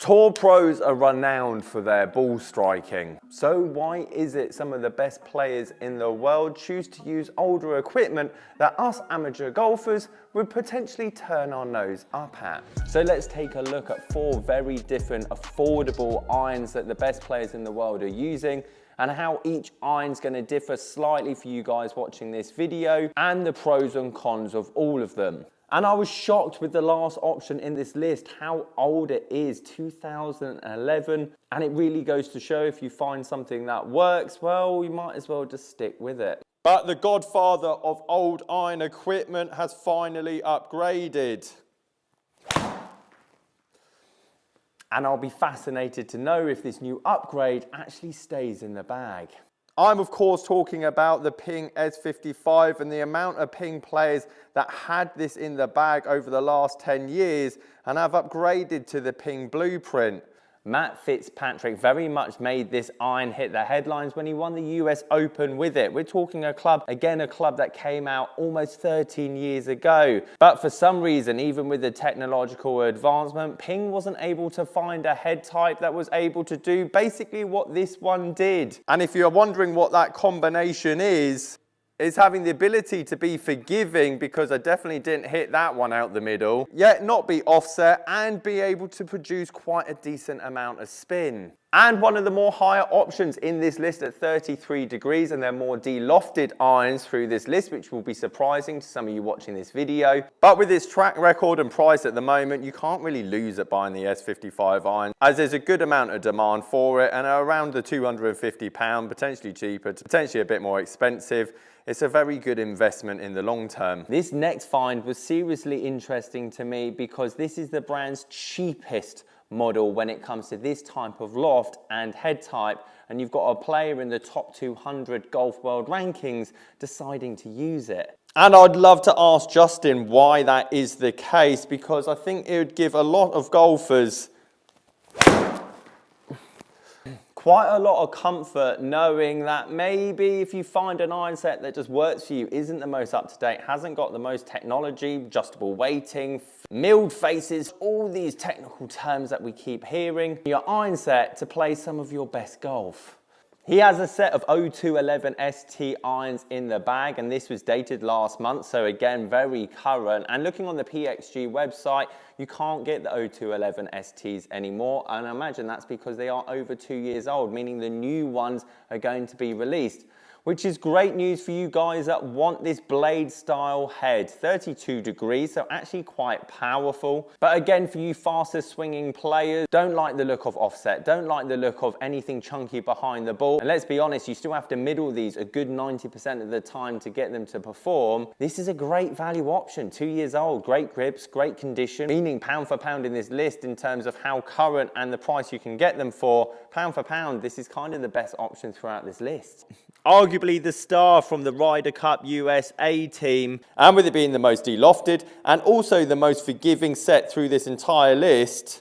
Tour pros are renowned for their ball striking. So why is it some of the best players in the world choose to use older equipment that us amateur golfers would potentially turn our nose up at? So let's take a look at 4 very different affordable irons that the best players in the world are using, and how each iron's going to differ slightly for you guys watching this video, and the pros and cons of all of them. And I was shocked with the last option in this list, how old it is, 2011. And it really goes to show if you find something that works, well, you might as well just stick with it. But the godfather of old iron equipment has finally upgraded. And I'll be fascinated to know if this new upgrade actually stays in the bag. I'm of course talking about the Ping S55 and the amount of Ping players that had this in the bag over the last 10 years and have upgraded to the Ping blueprint. Matt Fitzpatrick very much made this iron hit the headlines when he won the US Open with it. We're talking a club that came out almost 13 years ago. But for some reason, even with the technological advancement, Ping wasn't able to find a head type that was able to do basically what this one did. And if you're wondering what that combination is having the ability to be forgiving, because I definitely didn't hit that one out the middle, yet not be offset and be able to produce quite a decent amount of spin. And one of the more higher options in this list at 33 degrees, and they're more de-lofted irons through this list, which will be surprising to some of you watching this video. But with its track record and price at the moment, you can't really lose at buying the S55 iron, as there's a good amount of demand for it, and around the £250, potentially cheaper, potentially a bit more expensive. It's a very good investment in the long term. This next find was seriously interesting to me because this is the brand's cheapest model when it comes to this type of loft and head type, and you've got a player in the top 200 golf world rankings deciding to use it. And I'd love to ask Justin why that is the case, because I think it would give a lot of golfers quite a lot of comfort knowing that maybe if you find an iron set that just works for you, isn't the most up-to-date, hasn't got the most technology, adjustable weighting, milled faces, all these technical terms that we keep hearing, your iron set to play some of your best golf. He has a set of 0211 ST irons in the bag, and this was dated last month, so again, very current. And looking on the PXG website, you can't get the 0211 STs anymore, and I imagine that's because they are over 2 years old, meaning the new ones are going to be released. Which is great news for you guys that want this blade style head. 32 degrees, so actually quite powerful. But again, for you faster swinging players, don't like the look of offset, don't like the look of anything chunky behind the ball. And let's be honest, you still have to middle these a good 90% of the time to get them to perform. This is a great value option, 2 years old, great grips, great condition, meaning pound for pound in this list in terms of how current and the price you can get them for. Pound for pound, this is kind of the best option throughout this list. Arguably the star from the Ryder Cup USA team, and with it being the most de-lofted and also the most forgiving set through this entire list,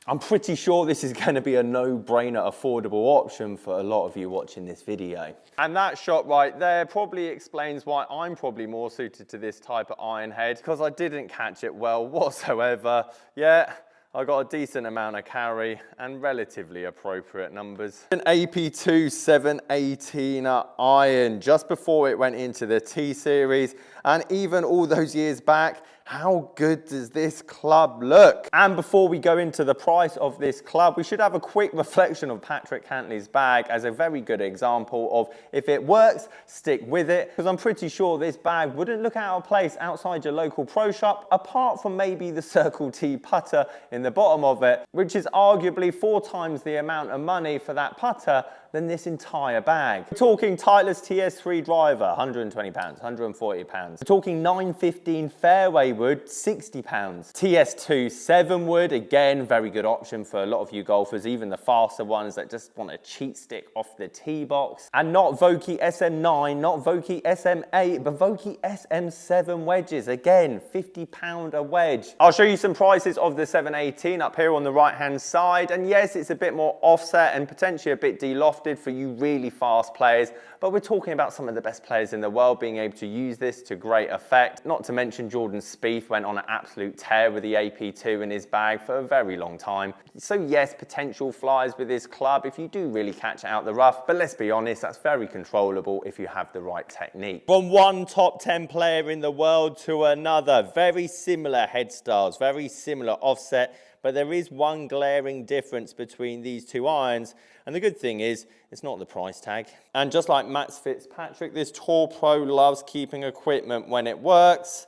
I'm pretty sure this is going to be a no-brainer affordable option for a lot of you watching this video. And that shot right there probably explains why I'm probably more suited to this type of iron head, because I didn't catch it well whatsoever. Yeah, I got a decent amount of carry and relatively appropriate numbers. An AP2 718 iron just before it went into the T series, and even all those years back, how good does this club look? And before we go into the price of this club, we should have a quick reflection of Patrick Cantlay's bag as a very good example of if it works, stick with it. Because I'm pretty sure this bag wouldn't look out of place outside your local pro shop, apart from maybe the Circle T putter in the bottom of it, which is arguably 4 times the amount of money for that putter than this entire bag. We're talking Titleist TS3 driver, £120, £140. We're talking 915 fairway wood, £60. TS2 7 wood, again, very good option for a lot of you golfers, even the faster ones that just want a cheat stick off the tee box. And not Vokey SM9, not Vokey SM8, but Vokey SM7 wedges, again, £50 a wedge. I'll show you some prices of the 718 up here on the right hand side, and yes, it's a bit more offset and potentially a bit de-lofted for you really fast players, but we're talking about some of the best players in the world being able to use this to great effect. Not to mention Jordan Spieth went on an absolute tear with the AP2 in his bag for a very long time. So yes, potential flies with this club if you do really catch it out the rough, but let's be honest, that's very controllable if you have the right technique. From one top 10 player in the world to another, very similar head styles, very similar offset, but there is one glaring difference between these two irons, and the good thing is, it's not the price tag. And just like Max Fitzpatrick, this Tour Pro loves keeping equipment when it works.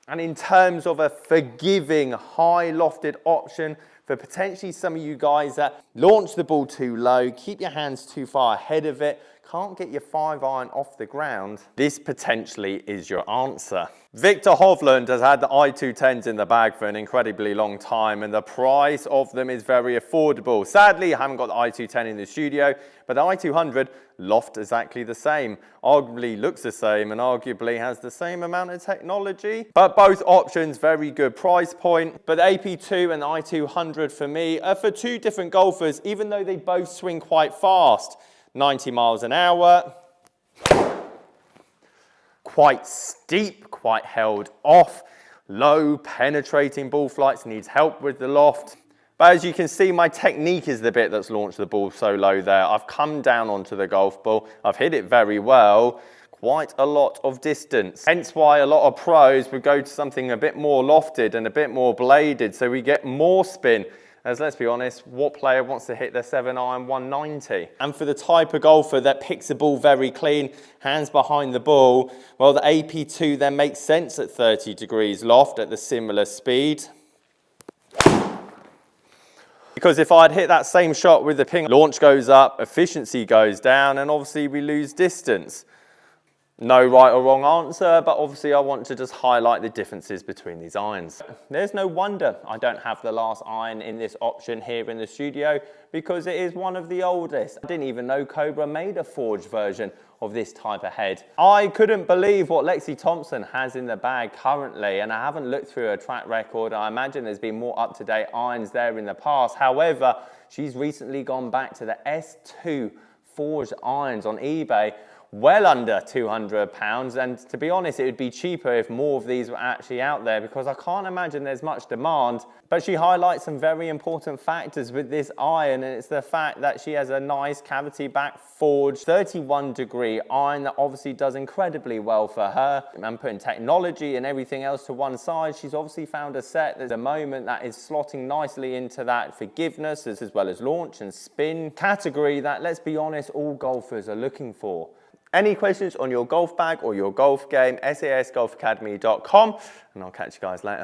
And in terms of a forgiving, high lofted option for potentially some of you guys that launch the ball too low, keep your hands too far ahead of it, can't get your 5-iron off the ground, this potentially is your answer. Victor Hovland has had the i210s in the bag for an incredibly long time, and the price of them is very affordable. Sadly, I haven't got the i210 in the studio, but the i200 loft exactly the same. Arguably looks the same and arguably has the same amount of technology. But both options, very good price point. But the AP2 and the i200 for me are for two different golfers, even though they both swing quite fast. 90 miles an hour. Quite steep, quite held off. Low penetrating ball flights, needs help with the loft. But as you can see, my technique is the bit that's launched the ball so low there. I've come down onto the golf ball. I've hit it very well, quite a lot of distance. Hence why a lot of pros would go to something a bit more lofted and a bit more bladed, so we get more spin. As let's be honest, what player wants to hit their 7-iron 190? And for the type of golfer that picks the ball very clean, hands behind the ball, well, the AP2 then makes sense at 30 degrees loft at the similar speed. Because if I'd hit that same shot with the Ping, launch goes up, efficiency goes down, and obviously we lose distance. No right or wrong answer, but obviously I want to just highlight the differences between these irons. There's no wonder I don't have the last iron in this option here in the studio, because it is one of the oldest. I didn't even know Cobra made a forged version of this type of head. I couldn't believe what Lexi Thompson has in the bag currently, and I haven't looked through her track record. I imagine there's been more up-to-date irons there in the past. However, she's recently gone back to the S2 forged irons on eBay, well under £200, and to be honest, it would be cheaper if more of these were actually out there, because I can't imagine there's much demand. But she highlights some very important factors with this iron, and it's the fact that she has a nice cavity back forged 31-degree iron that obviously does incredibly well for her. And putting technology and everything else to one side, she's obviously found a set at the moment that is slotting nicely into that forgiveness as well as launch and spin category that, let's be honest, all golfers are looking for. Any questions on your golf bag or your golf game, sasgolfacademy.com, and I'll catch you guys later.